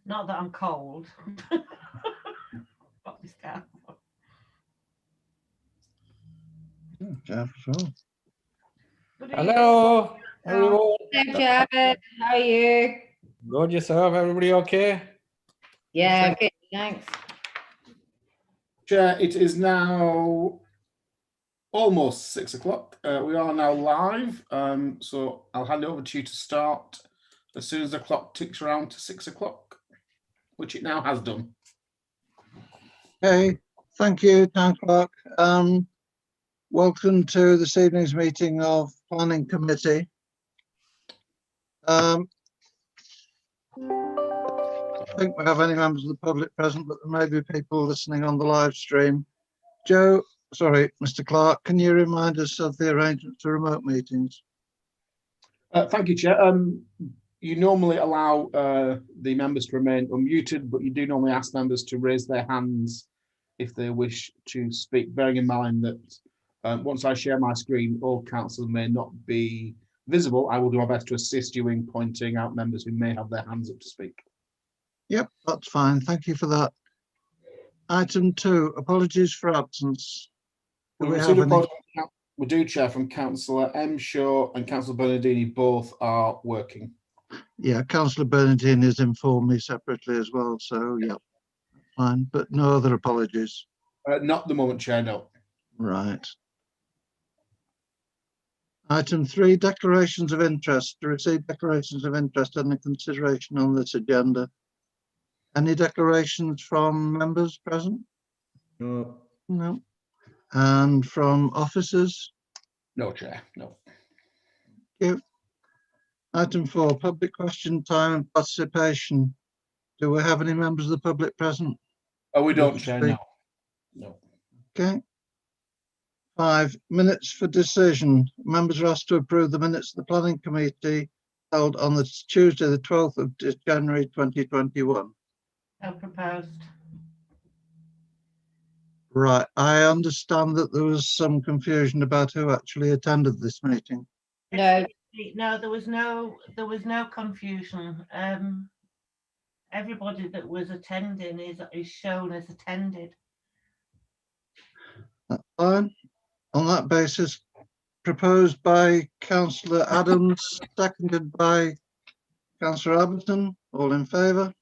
Not that I'm cold. Pop this down. Jeff as well. Good evening. Hello, everyone. Hey, Jared, how are you? Good yourself? Everybody okay? Yeah, good, thanks. Chair, it is now almost 6 o'clock. We are now live, so I'll hand it over to you to start as soon as the clock ticks around to 6 o'clock, which it now has done. Okay, thank you, Town Clerk. Welcome to this evening's meeting of Planning Committee. I don't think we have any members of the public present, but there may be people listening on the live stream. Mr. Clark, can you remind us of the arrangements for remote meetings? Thank you, Chair. You normally allow the members to remain unmuted, but you do normally ask members to raise their hands if they wish to speak, bearing in mind that once I share my screen, all councillors may not be visible. I will do my best to assist you in pointing out members who may have their hands up to speak. Yep, that's fine. Thank you for that. Item 2, apologies for absence. Do we have any? We do, Chair, from Councillor M. Shaw and Councillor Bernardini. Both are working. Yeah, Councillor Bernardini has informed me separately as well, so yeah, fine, but no other apologies. Not the moment, Chair, no. Right. Item 3, declarations of interest. To receive declarations of interest and the consideration on this agenda. Any declarations from members present? No. No. And from officers? No, Chair, no. Thank you. Item 4, public question time and participation. Do we have any members of the public present? Oh, we don't, Chair, no. No. Okay. 5, minutes for decision. Members are asked to approve the minutes of the Planning Committee held on the Tuesday, the 12th of January 2021. So proposed. Right. I understand that there was some confusion about who actually attended this meeting. No, No, there was no confusion. Everybody that was attending is shown as attended. That's fine. On that basis, proposed by Councillor Adams, seconded by Councillor Abberton. All in favour?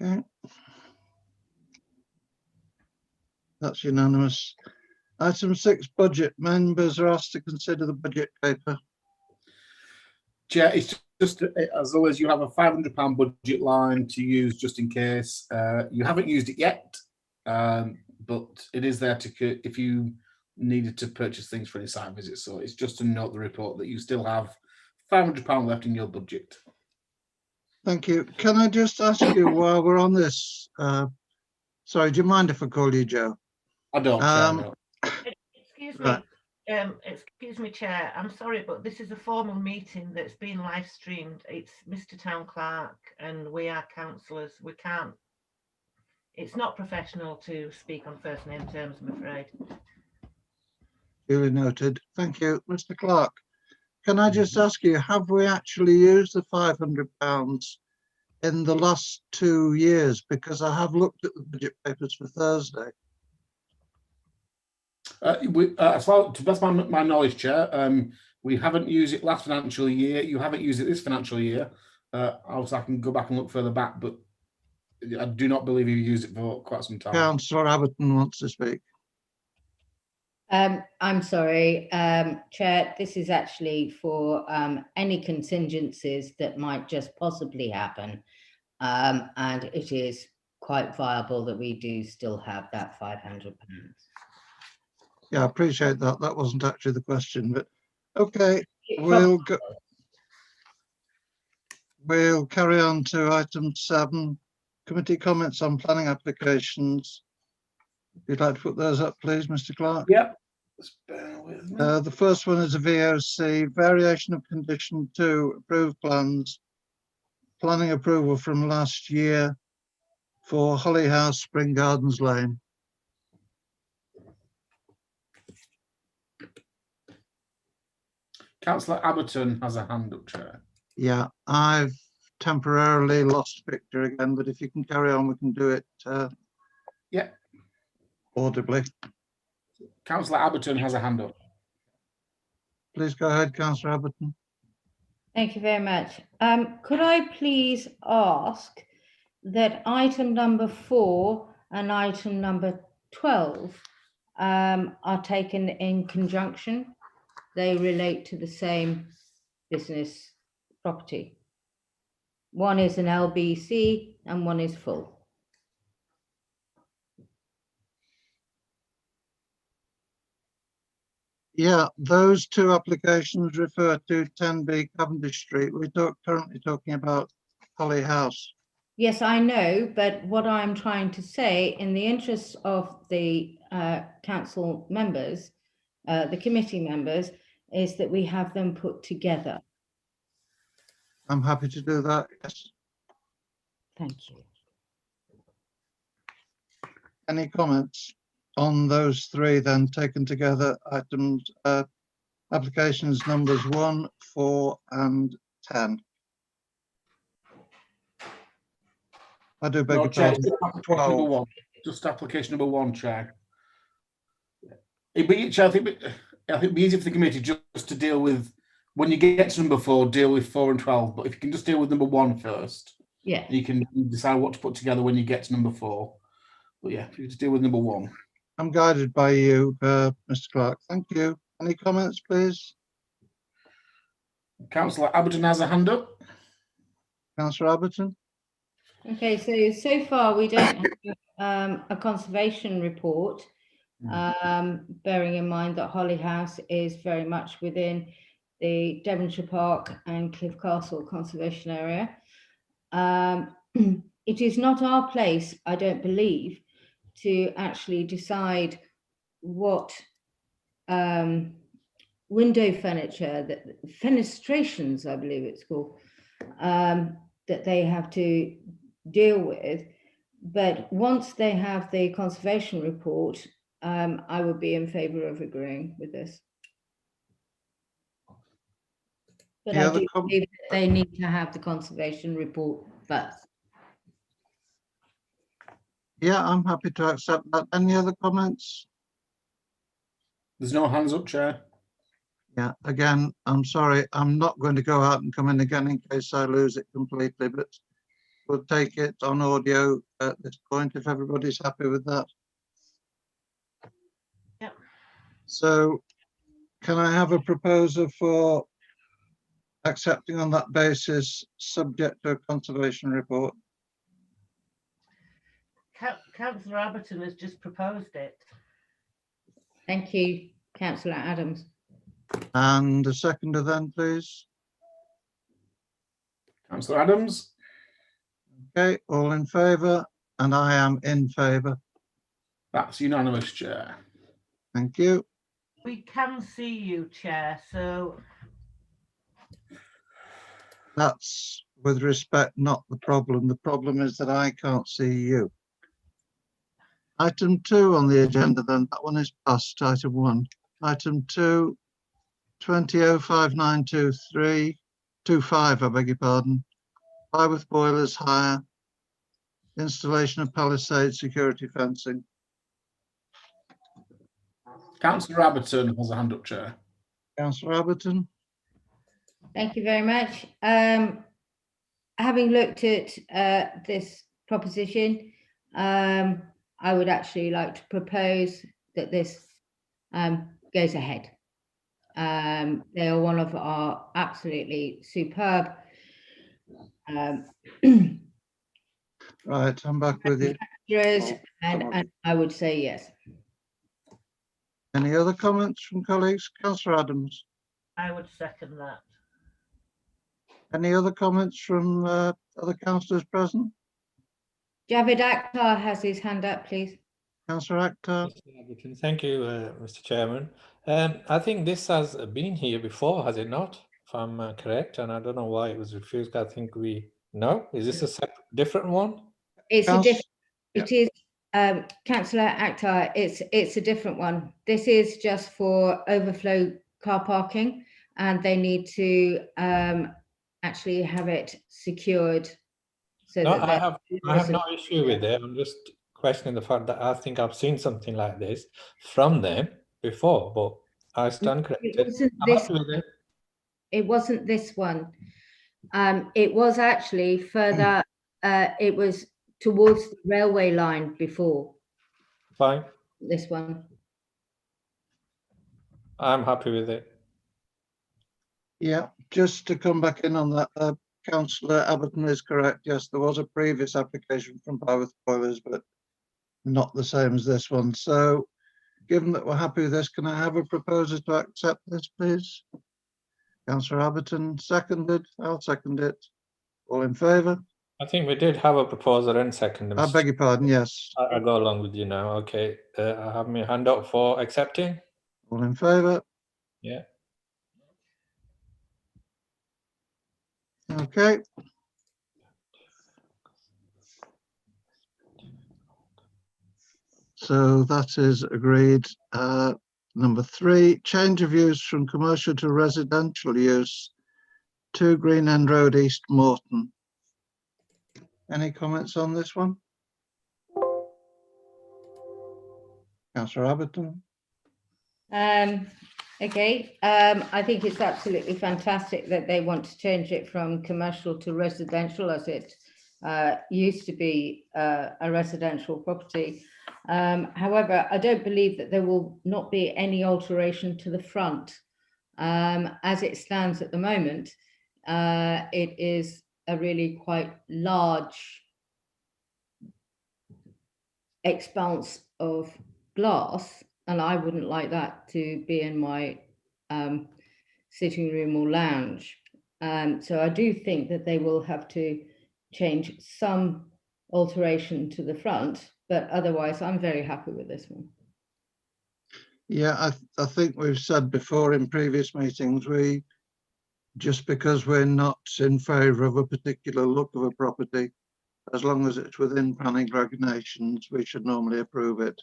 Okay. That's unanimous. Item 6, budget. Members are asked to consider the budget paper. Chair, it's just as always, you have a £500 budget line to use just in case. You haven't used it yet, but it is there to if you needed to purchase things for any site visits. So it's just to note the report that you still have £500 left in your budget. Thank you. Can I just ask you while we're on this? Sorry, do you mind if I call you Joe? I don't, Chair, no. Excuse me. Right. Excuse me, Chair. I'm sorry, but this is a formal meeting that's been live streamed. It's Mr. Town Clerk and we are councillors. We can't. It's not professional to speak on first name terms, I'm afraid. Duly noted. Thank you, Mr. Clark. Can I just ask you, have we actually used the £500 in the last 2 years? Because I have looked at the budget papers for Thursday. As far to the best of my knowledge, Chair, we haven't used it last financial year. You haven't used it this financial year. Also, I can go back and look further back, but I do not believe you used it for quite some time. Councillor Abberton wants to speak. I'm sorry, Chair, this is actually for any contingencies that might just possibly happen. And it is quite viable that we do still have that £500. Yeah, I appreciate that. That wasn't actually the question, but okay, we'll carry on to item 7, committee comments on planning applications. If you'd like to put those up, please, Mr. Clark. Yep. Just bear with me. The first one is a VOC, variation of condition 2, approved plans, planning approval from last year for Holly House, Spring Gardens Lane. Councillor Abberton has a hand up, Chair. Yeah, I've temporarily lost Victor again, but if you can carry on, we can do it Yeah. audibly. Councillor Abberton has a hand up. Please go ahead, Councillor Abberton. Thank you very much. Could I please ask that item number 4 and item number 12 are taken in conjunction? They relate to the same business property. One is an LBC and one is full. Yeah, those two applications refer to 10B Cavendish Street. We're currently talking about Holly House. Yes, I know, but what I'm trying to say, in the interests of the council members, the committee members, is that we have them put together. I'm happy to do that, yes. Thank you. Any comments on those three then taken together, items, applications numbers 1, 4 and 10? I do beg No, your Chair, pardon. just application number 1. Just application number 1, Chair. Chair, I think it'd be easy for the committee just to deal with, when you get to number 4, deal with 4 and 12. But if you can just deal with number 1 first, Yeah. you can decide what to put together when you get to number 4. But yeah, if you just deal with number 1. I'm guided by you, Mr. Clark. Thank you. Any comments, please? Councillor Abberton has a hand up. Councillor Abberton? Okay, so far we don't have a conservation report, bearing in mind that Holly House is very much within the Devonshire Park and Cliff Castle conservation area. It is not our place, I don't believe, to actually decide what window furniture, that fenestrations, I believe it's called, that they have to deal with. But once they have the conservation report, I would be in favour of agreeing with this. But I do believe that they need to have the conservation report first. Yeah, I'm happy to accept that. Any other comments? There's no hands up, Chair. Yeah, again, I'm sorry, I'm not going to go out and come in again in case I lose it completely, but we'll take it on audio at this point if everybody's happy with that. Yep. So can I have a proposer for accepting on that basis, subject to a conservation report? Councillor Abberton has just proposed it. Thank you, Councillor Adams. And a seconder then, please. Councillor Adams. Okay, all in favour, and I am in favour. That's unanimous, Chair. Thank you. We can see you, Chair, so That's, with respect, not the problem. The problem is that I can't see you. Item 2 on the agenda then, that one is past item 1. Item 2, 205923, 25, I beg your pardon. Byworth Boilers hire, installation of palisade security fencing. Councillor Abberton has a hand up, Chair. Councillor Abberton? Thank you very much. Having looked at this proposition, I would actually like to propose that this goes ahead. They are one of our absolutely superb Right, I'm back with you. and I would say yes. Any other comments from colleagues? Councillor Adams? I would second that. Any other comments from other councillors present? Javed Akhtar has his hand up, please. Councillor Akhtar? Thank you, Mr. Chairman. I think this has been here before, has it not? If I'm correct, and I don't know why it was refused. I think no. Is this a different one? It's a different. It is, Councillor Akhtar. It's a different one. This is just for overflow car parking, and they need to actually have it secured. So No, that I have no issue with it. I'm just questioning the fact that I think I've seen something like this from them before, but I stand corrected. I'm happy with it. It wasn't this one. It was actually further, it was towards the railway line before Fine. this one. I'm happy with it. Yeah, just to come back in on that, Councillor Abberton is correct. Yes, there was a previous application from Byworth Boilers, but not the same as this one. So given that we're happy with this, can I have a proposer to accept this, please? Councillor Abberton, seconded. I'll second it. All in favour? I think we did have a proposal and second. I beg your pardon, yes. I go along with you now. Okay. I have my hand up for accepting. All in favour? Yeah. Okay. So that is agreed. Number 3, change of use from commercial to residential use, 2 Green End Road, East Morton. Any comments on this one? Councillor Abberton? Okay, I think it's absolutely fantastic that they want to change it from commercial to residential, as it used to be a residential property. However, I don't believe that there will not be any alteration to the front. As it stands at the moment, it is a really quite large expanse of glass, and I wouldn't like that to be in my sitting room or lounge. So I do think that they will have to change some alteration to the front, but otherwise I'm very happy with this one. Yeah, I think we've said before in previous meetings, just because we're not in favour of a particular look of a property, as long as it's within planning regulations, we should normally approve it.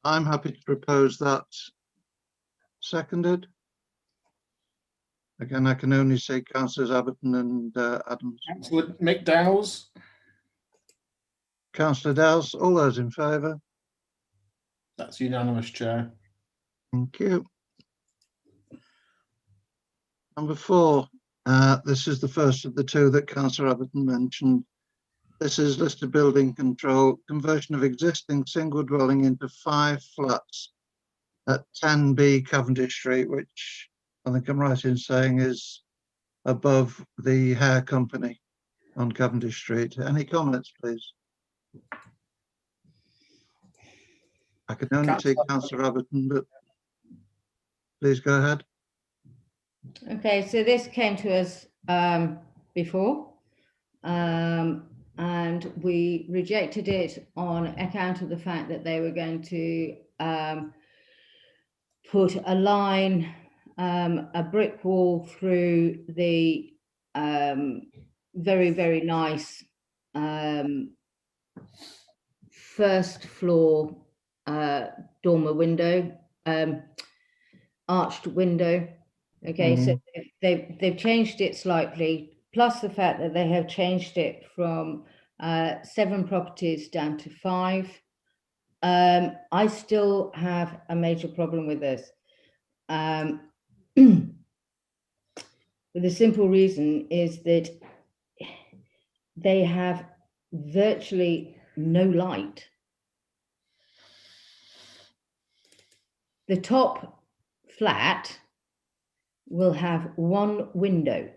I'm happy to propose that. Seconded. Again, I can only say Councillors Abberton and Adams. Councillor Mick Dowes. Councillor Dowes, all those in favour? That's unanimous, Chair. Thank you. Number 4, this is the first of the 2 that Councillor Abberton mentioned. This is listed building control, conversion of existing single dwelling into 5 flats at 10B Cavendish Street, which I think I'm right in saying is above the hair company on Cavendish Street. Any comments, please? I can only take Councillor Abberton, but please go ahead. Okay, so this came to us before, and we rejected it on account of the fact that they were going to put a line, a brick wall through the very, very nice first floor dormer window, arched window. Okay, so they've changed it slightly, plus the fact that they have changed it from 7 properties down to 5. I still have a major problem with this. The simple reason is that they have virtually no light. The top flat will have 1 window.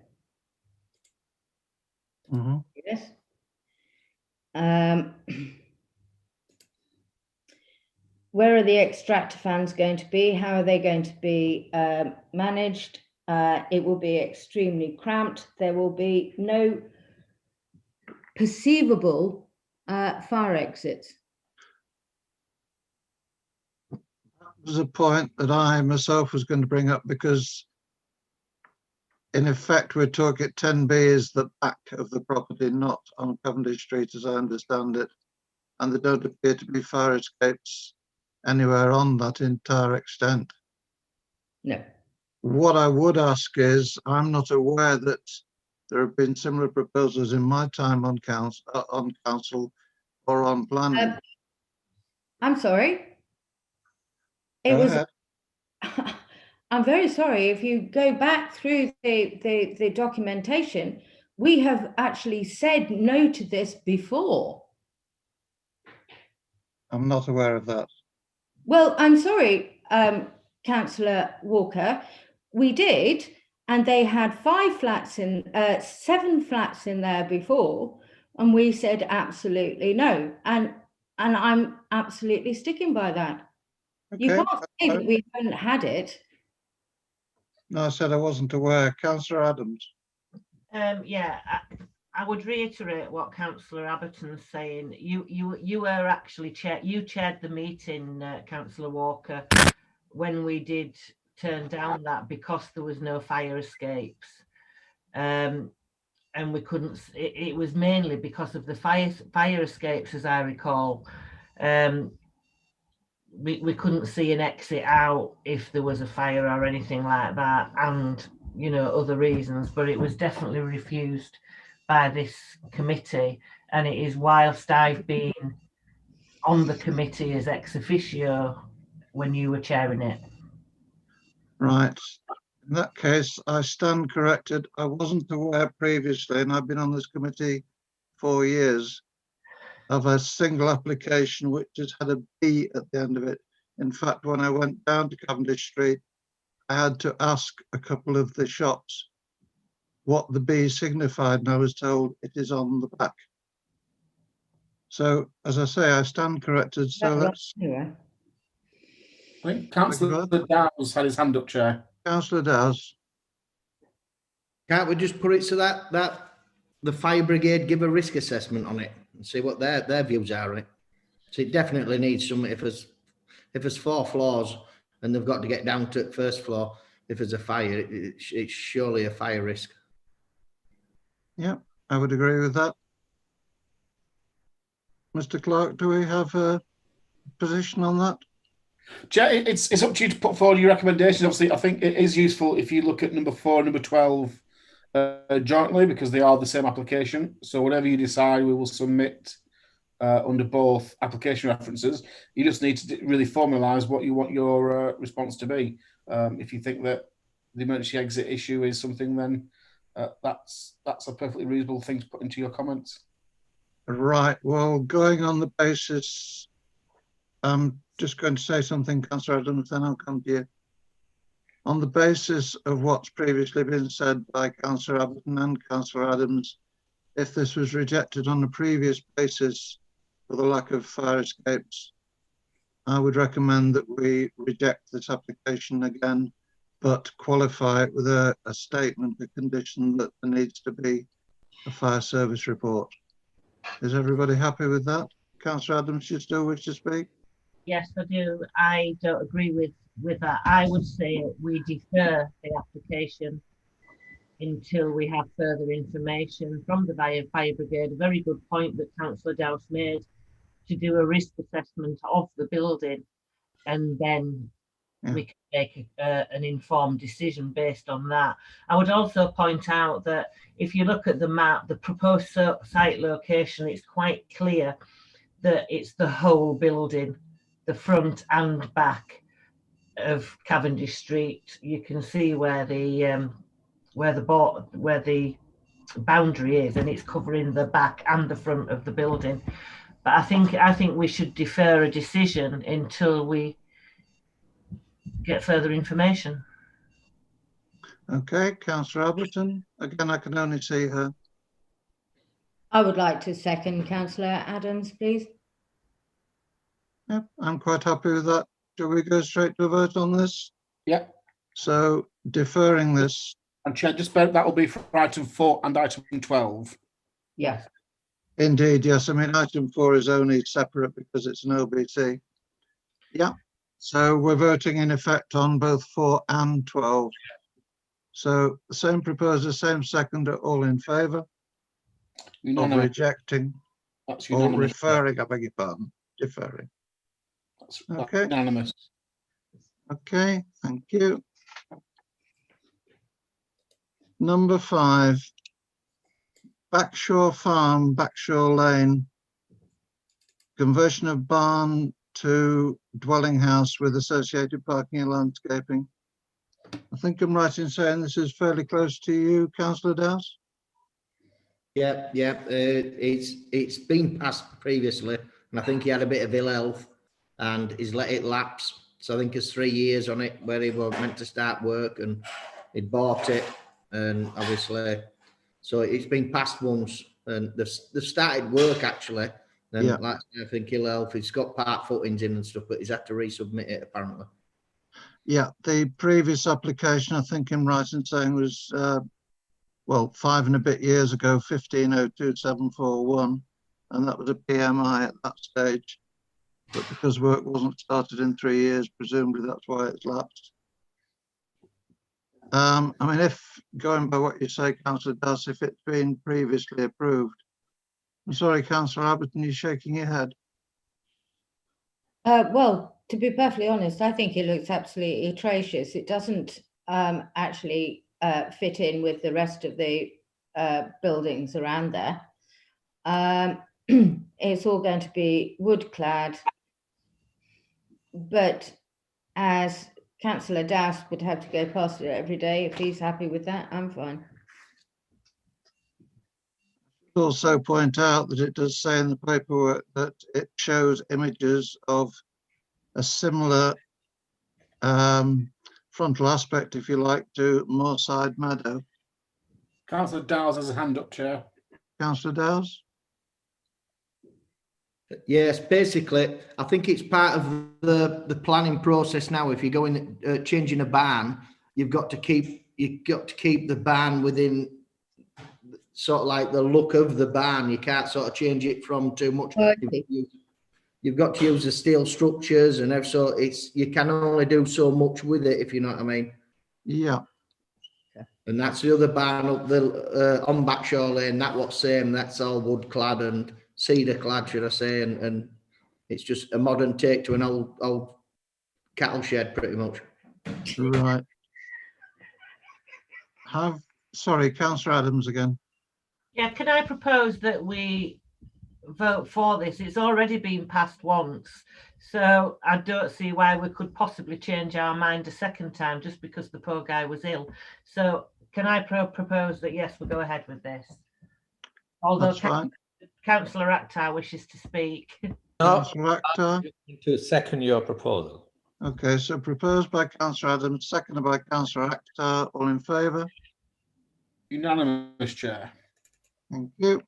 Yes. Where are the extractor fans going to be? How are they going to be managed? It will be extremely cramped. There will be no perceivable fire exits. That was a point that I myself was going to bring up, because in effect we're talking 10B is the back of the property, not on Cavendish Street as I understand it, and there don't appear to be fire escapes anywhere on that entire extent. No. what I would ask is, I'm not aware that there have been similar proposals in my time on council or on planning. I'm sorry. It Go was. ahead. I'm very sorry. If you go back through the documentation, we have actually said no to this before. I'm not aware of that. Well, I'm sorry, Councillor Walker. We did, and they had 7 flats in there before, and we said absolutely no. And I'm absolutely sticking by that. You Okay. can't say that we haven't had it. No, I said I wasn't aware. Councillor Adams. Yeah, I would reiterate what Councillor Abberton's saying. You were actually chaired the meeting, Councillor Walker, when we did turn down that because there was no fire escapes, and we couldn't. It was mainly because of the fire escapes, as I recall. We couldn't see an exit out if there was a fire or anything like that, and other reasons, but it was definitely refused by this committee, and it is whilst I've been on the committee as ex officio when you were chairing it. Right. In that case, I stand corrected. I wasn't aware previously, and I've been on this committee 4 years, of a single application which has had a B at the end of it. In fact, when I went down to Cavendish Street, I had to ask a couple of the shops what the B signified, and I was told it is on the back. So, as I say, I stand corrected. So let's. Anyway. I think Councillor Dowes had his hand up, Chair. Councillor Dowes. Can't we just put it so that the fire brigade give a risk assessment on it and see what their views are on it? So it definitely needs some. If there's 4 floors and they've got to get down to the first floor, if there's a fire, it's surely a fire risk. Yeah, I would agree with that. Mr. Clark, do we have a position on that? Chair, it's up to you to put forward your recommendations. Obviously, I think it is useful if you look at number 4 and number 12 jointly, because they are the same application. So whatever you decide, we will submit under both application references. You just need to really formalise what you want your response to be. If you think that the emergency exit issue is something, then that's a perfectly reasonable thing to put into your comments. Right. Well, going on the basis, I'm just going to say something, Councillor Adams, then I'll come to you. On the basis of what's previously been said by Councillor Abberton and Councillor Adams, if this was rejected on the previous basis for the lack of fire escapes, I would recommend that we reject this application again, but qualify it with a statement, a condition that there needs to be a fire service report. Is everybody happy with that? Councillor Adams, you still wish to speak? Yes, I do. I don't agree with that. I would say we defer the application until we have further information from the fire brigade. A very good point that Councillor Dowse made, to do a risk assessment of the building, and then we can make an informed decision based on that. I would also point out that if you look at the map, the proposed site location, it's quite clear that it's the whole building, the front and back of Cavendish Street. You can see where the boundary is, and it's covering the back and the front of the building. But I think we should defer a decision until we get further information. Okay, Councillor Abberton. Again, I can only see her. I would like to second Councillor Adams, please. Yep, I'm quite happy with that. Do we go straight to a vote on this? Yeah. So deferring this. And Chair, just that will be for item 4 and item 12. Yeah. Indeed, yes. I mean, item 4 is only separate because it's an OBT. Yeah. So we're voting in effect on both 4 and 12. So the same proposer, same seconder, all in favour of rejecting or referring, I beg your pardon, deferring. That's okay. Unanimous. Okay, thank you. Number 5, Backshore Farm, Backshore Lane. Conversion of barn to dwelling house with associated parking and landscaping. I think I'm right in saying this is fairly close to you, councillor Dowse? Yeah, yeah, it's been passed previously, and I think he had a bit of ill health and he's let it lapse. So I think there's 3 years on it where he was meant to start work and he'd bought it, and obviously, so it's been passed once and they've started work actually. And Yeah. like I think ill health, he's got part footings in and stuff, but he's had to resubmit it apparently. Yeah, the previous application, I think I'm right in saying was, well, 5 and a bit years ago, 1502741, and that was a PMI at that stage. But because work wasn't started in 3 years, presumably that's why it's lapsed. I mean, if going by what you say, councillor Dowse, if it's been previously approved. I'm sorry, councillor Abberton, you're shaking your head. Well, to be perfectly honest, I think it looks absolutely atrocious. It doesn't actually fit in with the rest of the buildings around there. It's all going to be wood clad, but as Councillor Dowse would have to go past it every day, if he's happy with that, I'm fine. Also point out that it does say in the paperwork that it shows images of a similar frontal aspect, if you like, to Moorside Meadow. Councillor Dowse has a hand up, Chair. Councillor Dowse? Yes, basically, I think it's part of the planning process now. If you're going changing a barn, you've got to keep the barn within sort of like the look of the barn. You can't sort of change it from too much. You've got to use the steel structures and so you can only do so much with it, if you know what I mean. Yeah. And that's the other barn up the on Backshore Lane. That what's same. That's all wood clad and cedar clad, should I say? And it's just a modern take to an old cattle shed, pretty much. Right. Sorry, councillor Adams again. Yeah, can I propose that we vote for this? It's already been passed once, so I don't see why we could possibly change our mind a second time just because the poor guy was ill. So can I propose that, yes, we'll go ahead with this? Although Councillor Akhtar wishes to speak. No, Councillor Akhtar? to second your proposal. Okay, so proposed by councillor Adams, seconded by councillor Akhtar. All in favour? Unanimous, Chair. Thank you.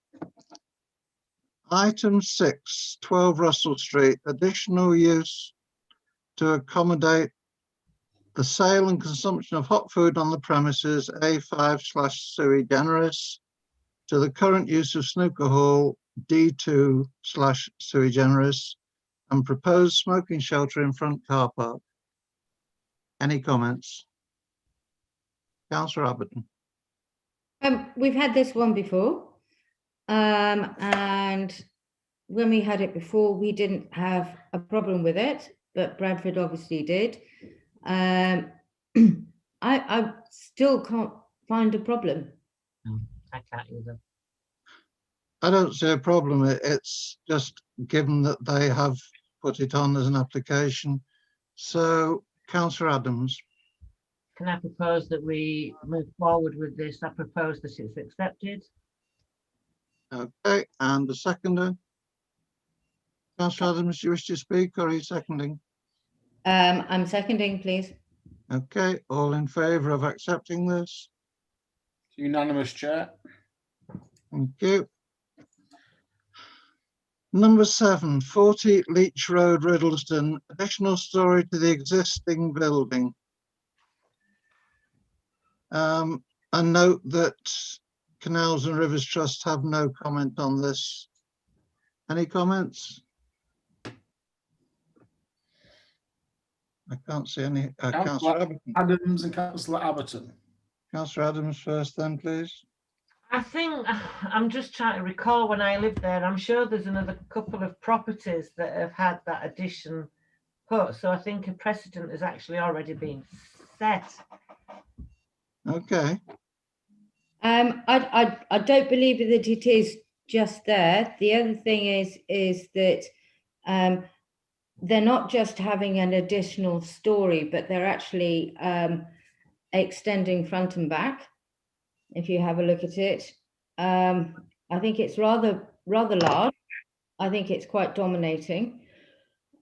Item 6, 12 Russell Street, additional use to accommodate the sale and consumption of hot food on the premises A5/sui generis to the current use of snooker hall D2/sui generis and proposed smoking shelter in front car park. Any comments? Councillor Abberton. We've had this one before, and when we had it before, we didn't have a problem with it, but Bradford obviously did. I still can't find a problem. I can't either. I don't see a problem. It's just given that they have put it on as an application. So, councillor Adams. Can I propose that we move forward with this? I propose that it's accepted. Okay, and the seconder. Councillor Adams, do you wish to speak or are you seconding? I'm seconding, please. Okay, all in favour of accepting this? Unanimous, Chair. Thank you. Number 7, 40 Leach Road, Riddleston, additional storey to the existing building. I note that Canals and Rivers Trust have no comment on this. Any comments? I can't see any. Councillor Abberton. Adams and Councillor Abberton. Councillor Adams first then, please. I think I'm just trying to recall when I lived there. I'm sure there's another couple of properties that have had that addition put. So I think a precedent has actually already been set. Okay. I don't believe that it is just there. The other thing is that they're not just having an additional story, but they're actually extending front and back. If you have a look at it, I think it's rather large. I think it's quite dominating.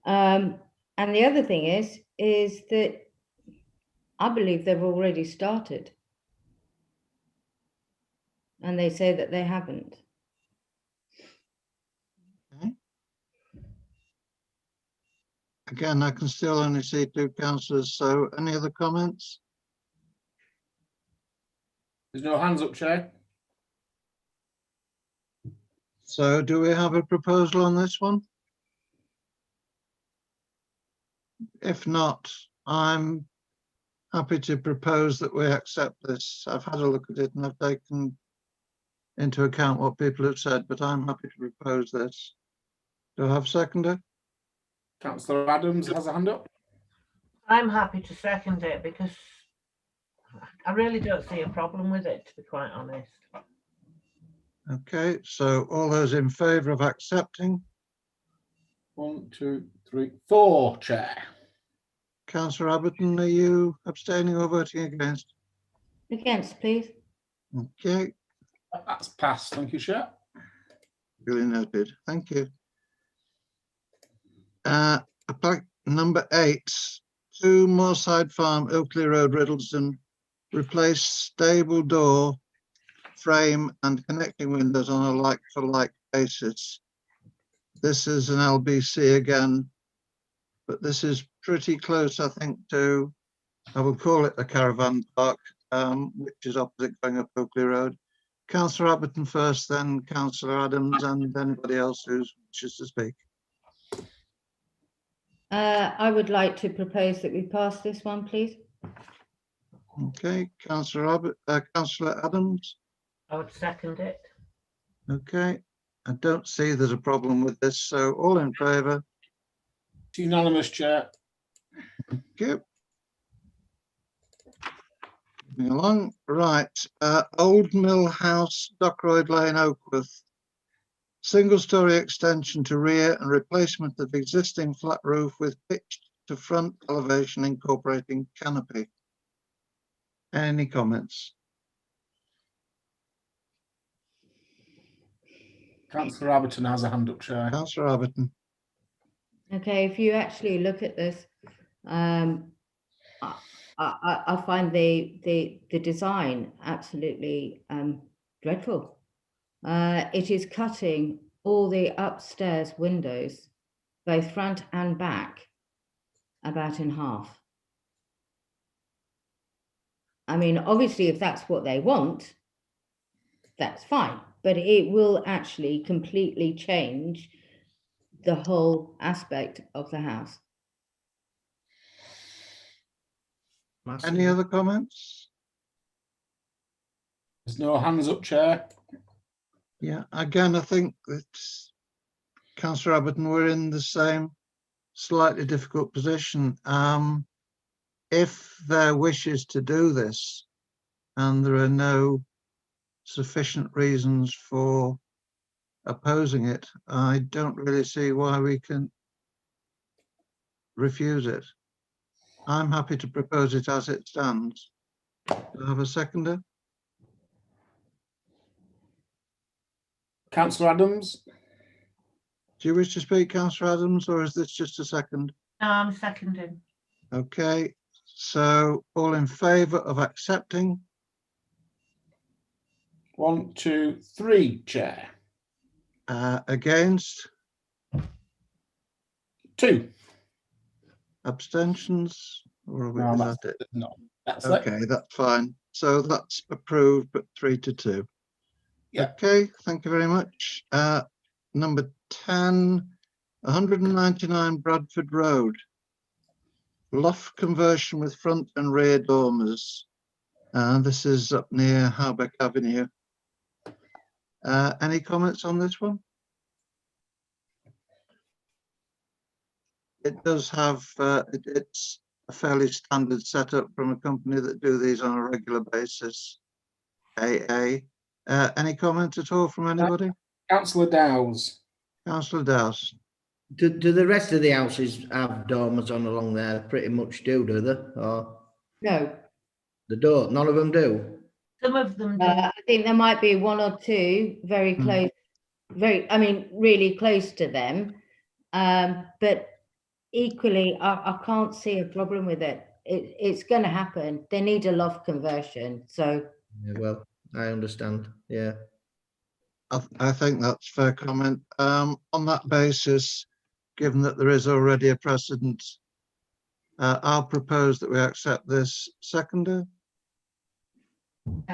And the other thing is that I believe they've already started. And they say that they haven't. Again, I can still only see 2 councillors, so any other comments? There's no hands up, Chair. So do we have a proposal on this one? If not, I'm happy to propose that we accept this. I've had a look at it and I've taken into account what people have said, but I'm happy to propose this. Do I have a seconder? Councillor Adams has a hand up. I'm happy to second it because I really don't see a problem with it, to be quite honest. Okay, so all those in favour of accepting? 1, 2, 3, 4, Chair. Councillor Abberton, are you abstaining or voting against? Against, please. Okay, That's passed. Thank you, Chair. duly noted. Thank you. Number 8, 2 Moorside Farm, Oakley Road, Riddlesden. Replace stable door frame and connecting windows on a like-for-like basis. This is an LBC again, but this is pretty close, I think, to, I will call it a caravan park, which is opposite going up Oakley Road. Councillor Abberton first, then Councillor Adams, and anybody else who wishes to speak. I would like to propose that we pass this one, please. Okay, Councillor Adams. I would second it. Okay, I don't see there's a problem with this, so all in favour? It's unanimous, Chair. Thank you. Moving along, right, Old Mill House, Dockroyd Lane, Oakworth. Single-storey extension to rear and replacement of existing flat roof with pitched to front elevation incorporating canopy. Any comments? Councillor Abberton has a hand up, Chair. Councillor Abberton. Okay, if you actually look at this, I find the design absolutely dreadful. It is cutting all the upstairs windows, both front and back, about in half. I mean, obviously, if that's what they want, that's fine, but it will actually completely change the whole aspect of the house. Any other comments? There's no hands up, Chair. Yeah, again, I think that Councillor Abberton, we're in the same slightly difficult position. If their wish is to do this and there are no sufficient reasons for opposing it, I don't really see why we can refuse it. I'm happy to propose it as it stands. Do I have a seconder? Councillor Adams. Do you wish to speak, Councillor Adams, or is this just a second? No, I'm seconding. Okay, so all in favour of accepting? 1, 2, 3, Chair. Against? 2. Abstentions? Or are we, No, is that's that it? no. That's it. Okay, that's fine. So that's approved, but 3-2. Yeah. Okay, thank you very much. Number 10, 199 Bradford Road. Loft conversion with front and rear dormers. This is up near Harbeck Avenue. Any comments on this one? It does have, it's a fairly standard setup from a company that do these on a regular basis. AA. Any comment at all from anybody? Councillor Dowes. Councillor Dowse? Do the rest of the houses have dormers on along there? Pretty much do they? Or No, they don't? None of them do? Some of them do. I think there might be one or two very Hmm. close, really close to them. But equally, I can't see a problem with it. It's going to happen. They need a loft conversion. So Yeah, well, I understand. Yeah. I think that's fair comment. On that basis, given that there is already a precedent, I'll propose that we accept this. Seconder?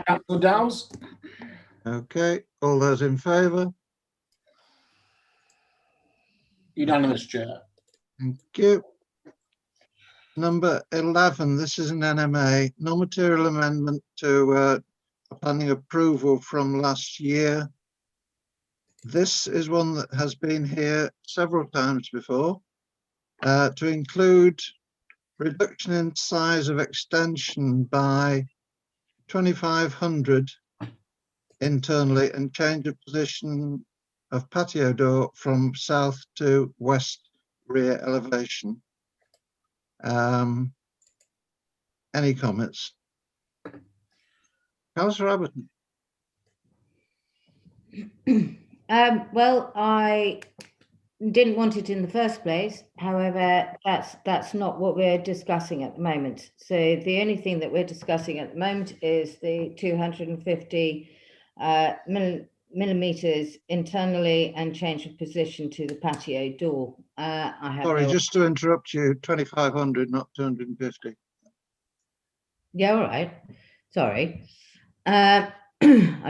Councillor Dowes. Okay, all those in favour? Unanimous, Chair. Thank you. Number 11, this is an NMA, no material amendment to planning approval from last year. This is one that has been here several times before, to include reduction in size of extension by 2,500 internally and change of position of patio door from south to west rear elevation. Any comments? Councillor Abberton? well, I didn't want it in the first place. However, that's not what we're discussing at the moment. So the only thing that we're discussing at the moment is the 250 millimeters internally and change of position to the patio door. I have Sorry, no- just to interrupt you, 2,500, not 250. Yeah, all right. Sorry. I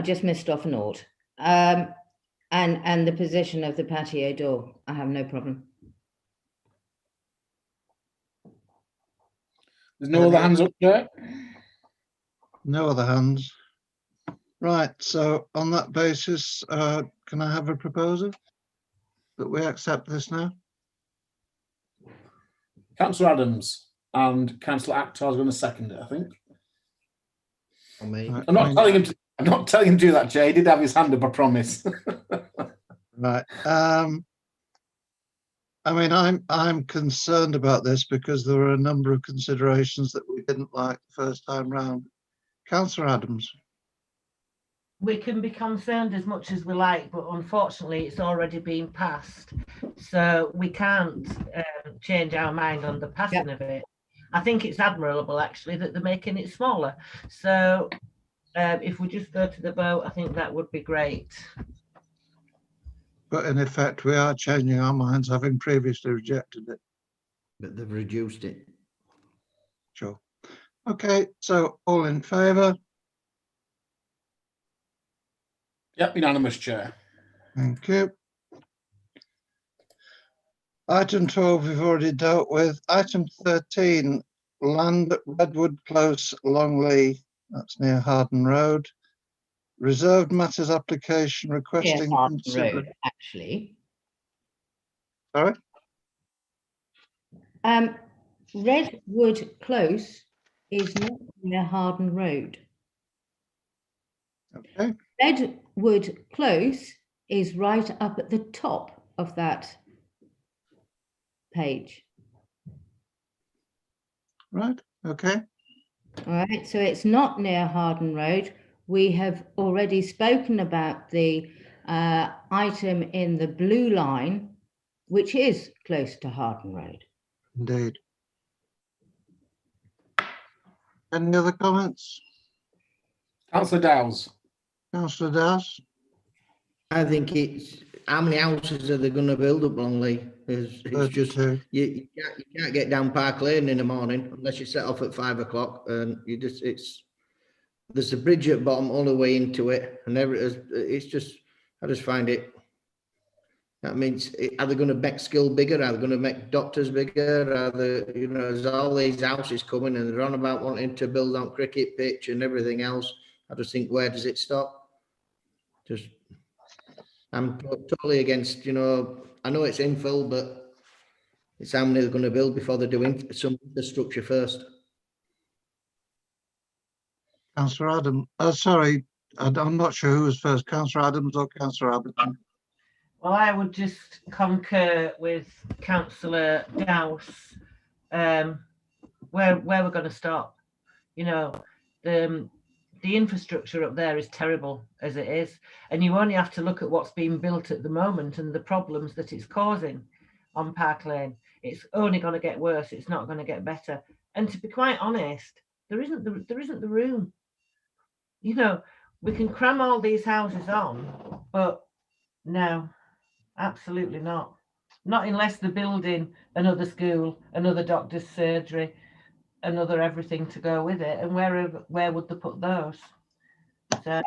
just missed off a note. And the position of the patio door, I have no problem. There's no other hands up, Chair. No other hands. Right, so on that basis, can I have a proposal that we accept this now? Councillor Adams and Councillor Akhtar is going to second it, I think. I mean, Right, I'm not telling him to do that, Chair. He did have his hand up, I promise. Right. I mean, I'm concerned about this because there were a number of considerations that we didn't like the first time round. Councillor Adams? We can be concerned as much as we like, but unfortunately it's already been passed. So we can't change our mind on the passing of it. I think it's admirable actually that they're making it smaller. So if we just go to the vote, I think that would be great. But in effect, we are changing our minds, having previously rejected it. but they've reduced it. Sure. Okay, so all in favour? Yep, unanimous, Chair. Thank you. Item 12 we've already dealt with. Item 13, land at Redwood Close, Longley, that's near Harden Road. Reserved matters application requesting Harden consider- Road, actually. Sorry? Redwood Close is not near Harden Road. Okay, Redwood Close is right up at the top of that page. right, okay. All right, so it's not near Harden Road. We have already spoken about the item in the blue line, which is close to Harden Road. Indeed. Any other comments? Councillor Dowes. Councillor Dowse? I think it's, how many houses are they going to build up Longley? It's just, 32. you can't get down Park Lane in the morning unless you set off at 5 o'clock, and you just, there's a bridge at bottom all the way into it, and it's just, I just find it, that means, are they going to make skill bigger? Are they going to make doctors bigger? Are they, you know, there's all these houses coming and they're on about wanting to build on cricket pitch and everything else. I just think, where does it stop? Just, I'm totally against, you know, I know it's infill, but it's how many they're going to build before they're doing some infrastructure first. Councillor Adam, sorry, I'm not sure who was first, Councillor Adams or Councillor Abberton. Well, I would just concur with Councillor Dowse. Where we're going to stop? You know, the infrastructure up there is terrible as it is, and you only have to look at what's being built at the moment and the problems that it's causing on Park Lane. It's only going to get worse. It's not going to get better. And to be quite honest, there isn't the room. You know, we can cram all these houses on, but no, absolutely not. Not unless they're building another school, another doctor's surgery, another everything to go with it. And where would they put those? So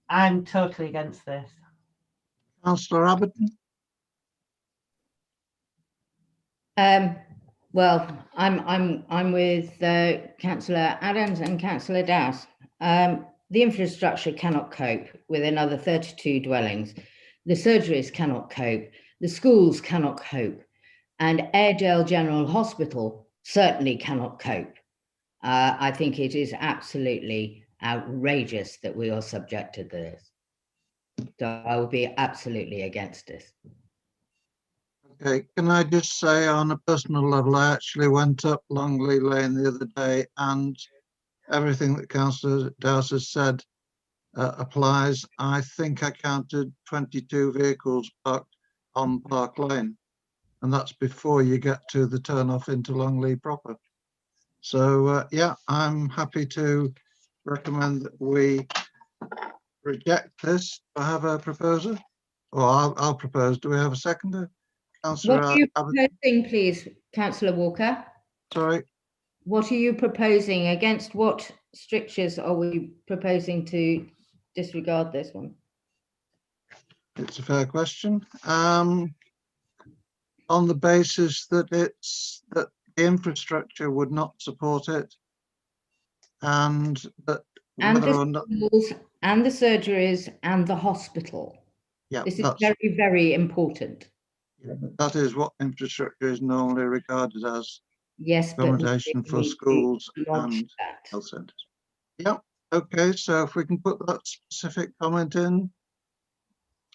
I'm totally against this. Councillor Abberton? Well, I'm with Councillor Adams and Councillor Dowse. The infrastructure cannot cope with another 32 dwellings. The surgeries cannot cope. The schools cannot cope. And Airedale General Hospital certainly cannot cope. I think it is absolutely outrageous that we are subject to this. So I will be absolutely against this. Okay, can I just say on a personal level, I actually went up Longley Lane the other day, and everything that Councillor Dowse has said applies. I think I counted 22 vehicles parked on Park Lane, and that's before you get to the turn off into Longley proper. So yeah, I'm happy to recommend that we reject this. Do I have a proposer? Or I'll propose. Do we have a seconder? Councillor What are you Abberton, proposing, please, Councillor Walker? sorry. What are you proposing? Against what strictures are we proposing to disregard this one? It's a fair question. On the basis that the infrastructure would not support it, and that And whether the or not, schools and the surgeries and the hospital. yeah, This is that's, very, very important. that is what infrastructure is normally regarded as, Yes, but we accommodation for need to schools launch and that. health centres. Yeah, okay, so if we can put that specific comment in,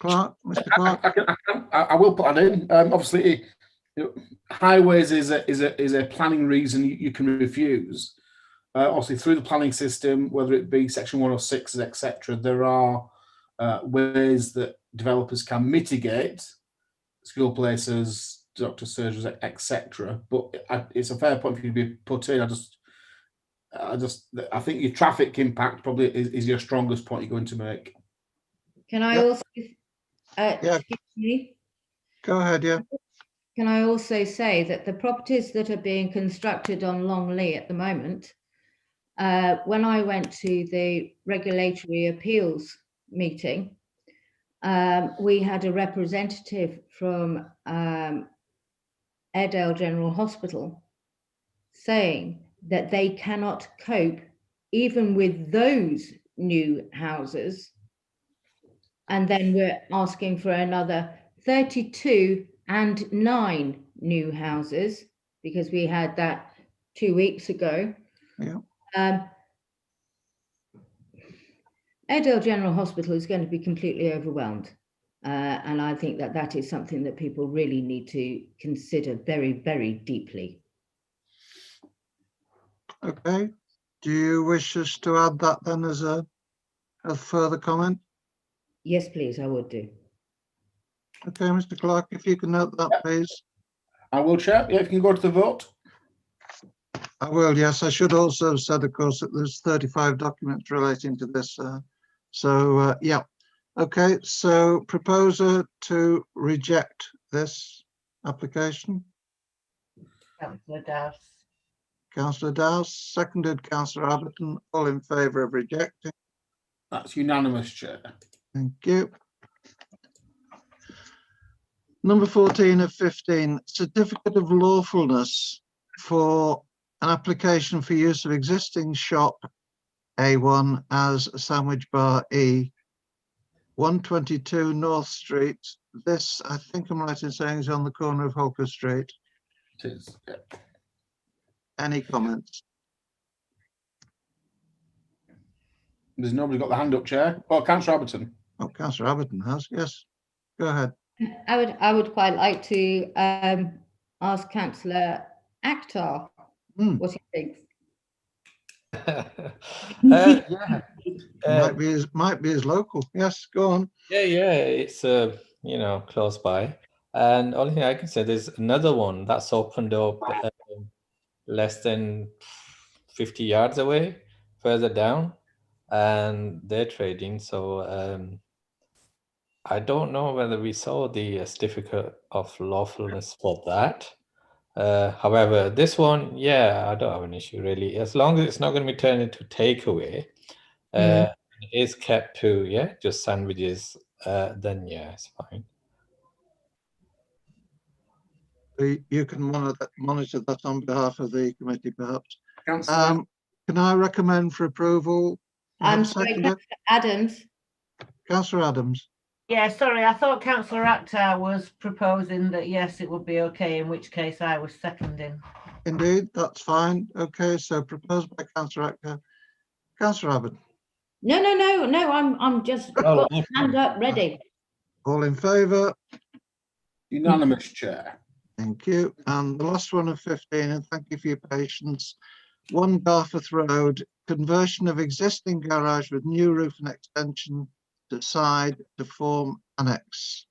Clark, Mr. Clark. I will put that in. Obviously, highways is a planning reason you can refuse. Obviously, through the planning system, whether it be Section 106, etc., there are ways that developers can mitigate school places, doctor surgeries, etc. But it's a fair point for you to be put in. I think your traffic impact probably is your strongest point you're going to make. Can I Yep. also, Yeah. excuse me? Go ahead, yeah. Can I also say that the properties that are being constructed on Longley at the moment, when I went to the regulatory appeals meeting, we had a representative from Airedale General Hospital saying that they cannot cope even with those new houses. And then we're asking for another 32 and 9 new houses, because we had that 2 weeks ago. Yeah. Airedale General Hospital is going to be completely overwhelmed. And I think that that is something that people really need to consider very, very deeply. Okay. Do you wish us to add that then as a further comment? Yes, please, I would do. Okay, Mr. Clark, if you can note that, please. I will, Chair. Yeah, if you can go to the vote. I will, yes. I should also have said, of course, that there's 35 documents relating to this. Yeah. Okay, so proposer to reject this application. Councillor Dowse. Councillor Dowse, seconded Councillor Abberton, all in favour of rejecting. That's unanimous, Chair. Thank you. Number 14 of 15, certificate of lawfulness for an application for use of existing shop A1 as a sandwich bar E, 122 North Street. This, I think I'm right in saying, is on the corner of Holker Street. It is. Yeah. Any comments? There's nobody got the hand up, Chair. Oh, Councillor Abberton. Oh, Councillor Abberton has, yes. Go ahead. I would quite like to ask Councillor Akhtar Hmm. what he thinks. Yeah. Might be as local. Yes, go on. Yeah, it's you know, close by. And only thing I can say, there's another one that's opened up less than 50 yards away, further down, and they're trading. So I don't know whether we saw the certificate of lawfulness for that. However, this one, yeah, I don't have an issue really, as long as it's not going to be turned into takeaway. It is kept to just sandwiches. Then yeah, it's fine. You can monitor that on behalf of the committee, perhaps. Councillor. Can I recommend for approval? I'm sorry, Councillor Adams. Councillor Adams. Yeah, sorry, I thought Councillor Akhtar was proposing that yes, it would be okay, in which case I was seconding. Indeed, that's fine. Okay, so proposed by Councillor Akhtar. Councillor Abbott. No, I'm just got hand up ready. All in favour? Unanimous, Chair. Thank you. And the last one of 15, and thank you for your patience. 1 Garforth Road, conversion of existing garage with new roof and extension to side to form annex.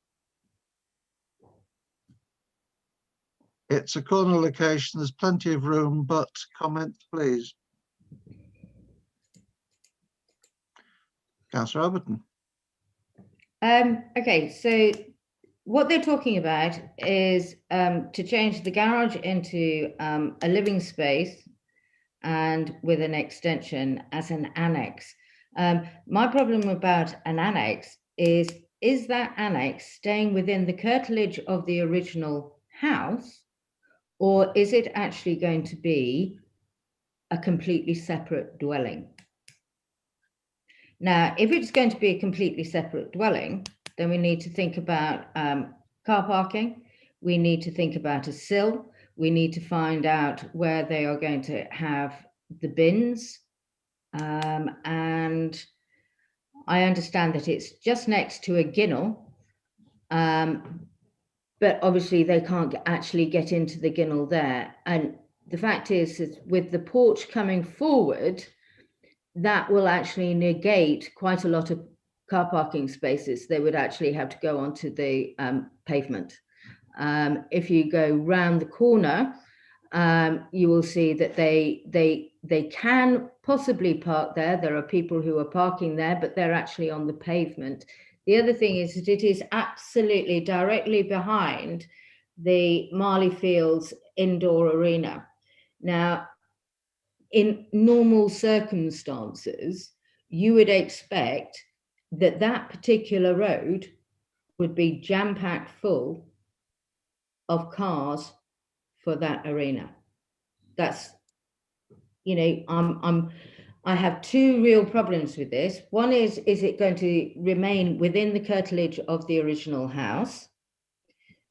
It's a corner location, there's plenty of room, but comments, please. Councillor Abberton. Okay, so what they're talking about is to change the garage into a living space and with an extension as an annex. My problem about an annex is that annex staying within the curtilage of the original house, or is it actually going to be a completely separate dwelling? Now, if it's going to be a completely separate dwelling, then we need to think about car parking. We need to think about a sill. We need to find out where they are going to have the bins. And I understand that it's just next to a ginnel, but obviously they can't actually get into the ginnel there. And the fact is that with the porch coming forward, that will actually negate quite a lot of car parking spaces. They would actually have to go onto the pavement. If you go round the corner, you will see that they can possibly park there. There are people who are parking there, but they're actually on the pavement. The other thing is that it is absolutely directly behind the Marley Fields indoor arena. Now, in normal circumstances, you would expect that that particular road would be jam-packed full of cars for that arena. That's, you know, I have two real problems with this. One is it going to remain within the curtilage of the original house,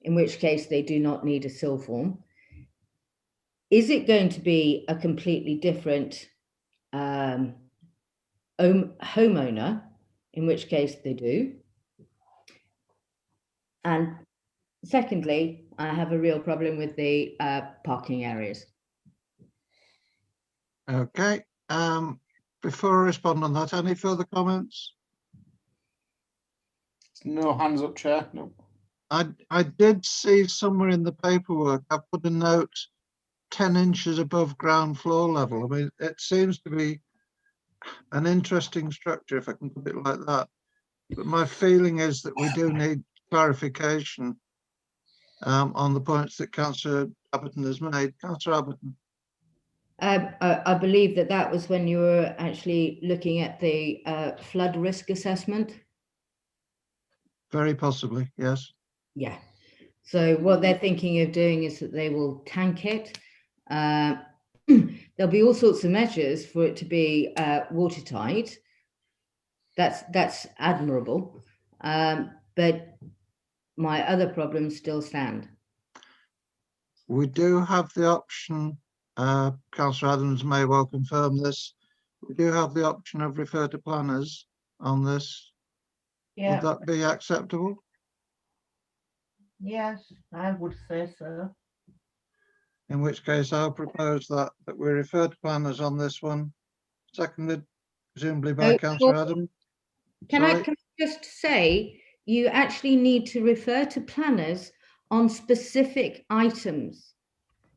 in which case they do not need a sill form? Is it going to be a completely different homeowner, in which case they do? And secondly, I have a real problem with the parking areas. Okay. Before I respond on that, any further comments? No hands up, Chair. No. I did see somewhere in the paperwork, I put a note 10 inches above ground floor level. I mean, it seems to be an interesting structure, if I can put it like that. But my feeling is that we do need clarification on the points that Councillor Abberton has made. Councillor Abberton. I believe that was when you were actually looking at the flood risk assessment. Very possibly, yes. Yeah. So what they're thinking of doing is that they will tank it. There'll be all sorts of measures for it to be watertight. That's admirable. But my other problems still stand. We do have the option, Councillor Adams may well confirm this, we do have the option of refer to planners on this. Yeah, Would that be acceptable? yes, I would say so. In which case I'll propose that we refer to planners on this one. Seconded presumably by Oh, councillor well, Adam. Can I Sorry. just say, you actually need to refer to planners on specific items.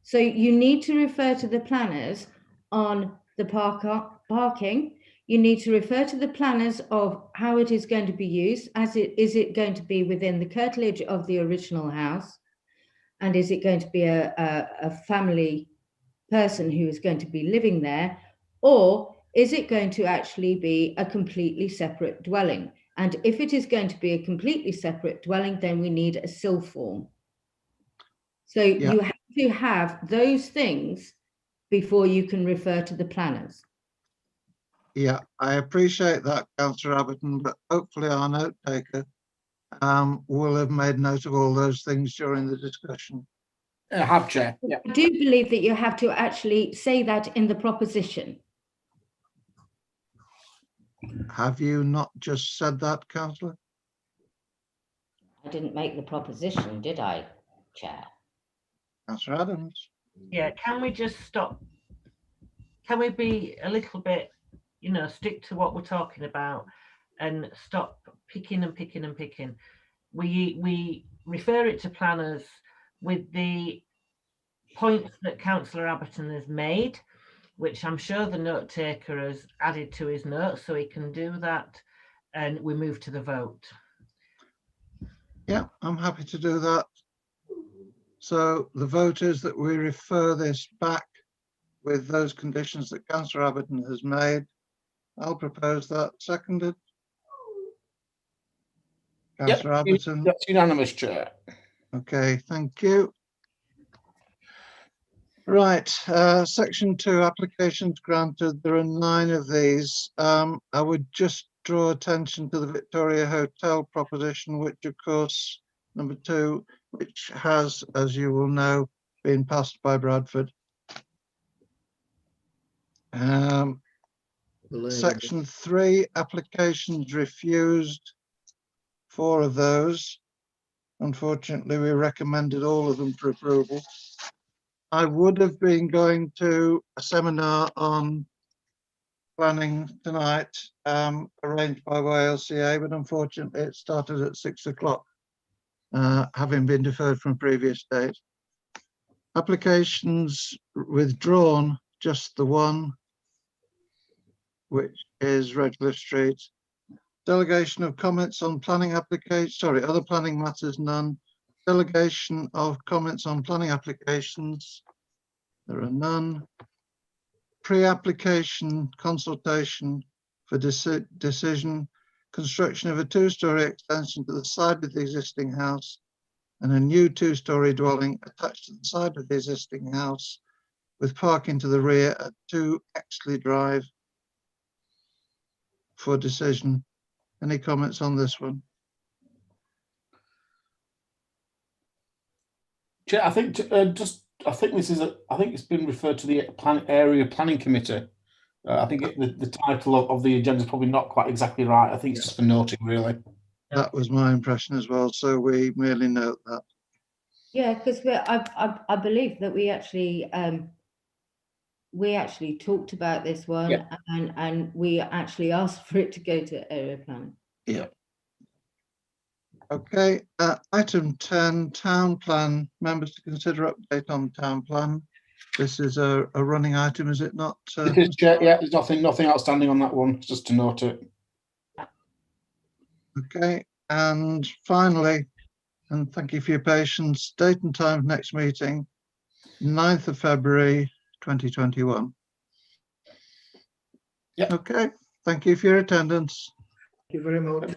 So you need to refer to the planners on the parking. You need to refer to the planners of how it is going to be used, is it going to be within the curtilage of the original house? And is it going to be a family person who is going to be living there? Or is it going to actually be a completely separate dwelling? And if it is going to be a completely separate dwelling, then we need a SIL form. So Yeah. you have to have those things before you can refer to the planners. Yeah, I appreciate that, councillor Abberton, but hopefully our note taker will have made note of all those things during the discussion. Have, Chair. Yeah. I do believe that you have to actually say that in the proposition. Have you not just said that, councillor? I didn't make the proposition, did I, Chair? Councillor Adams. Yeah, can we just stop? Can we be a little bit, stick to what we're talking about and stop picking and picking and picking? We refer it to planners with the points that councillor Abberton has made, which I'm sure the note taker has added to his notes, so he can do that, and we move to the vote. Yeah, I'm happy to do that. So the vote is that we refer this back with those conditions that councillor Abberton has made. I'll propose that. Seconded. Councillor Abberton. That's unanimous, Chair. Okay, thank you. Right, section 2, applications granted. There are 9 of these. I would just draw attention to the Victoria Hotel proposition, which of course, number 2, which has, as you will know, been passed by Bradford. Section 3, applications refused. 4 of those. Unfortunately, we recommended all of them for approval. I would have been going to a seminar on planning tonight, arranged by YLCA, but unfortunately it started at 6 o'clock, having been deferred from previous date. Applications withdrawn, just the one, which is Redcliffe Street. Delegation of comments on planning applications, sorry, other planning matters, none. Delegation of comments on planning applications, there are none. Pre-application consultation for decision, construction of a 2-storey extension to the side of the existing house and a new 2-storey dwelling attached to the side of the existing house with parking to the rear at 2 Exley Drive for decision. Any comments on this one? Chair, I think I think it's been referred to the area planning committee. I think the title of the agenda is probably not quite exactly right. I think it's just for noting, really. That was my impression as well, so we merely note that. Yeah, because I believe that we actually talked about this one, Yeah. and we actually asked for it to go to area planning. Yeah. Okay, item 10, town plan. Members to consider update on town plan. This is a running item, is it not? It is, Chair. Yeah, there's nothing outstanding on that one. Just to note it. Okay, and finally, and thank you for your patience, date and time of next meeting, 9th of February 2021. Yeah. Okay, thank you for your attendance. Thank you very much.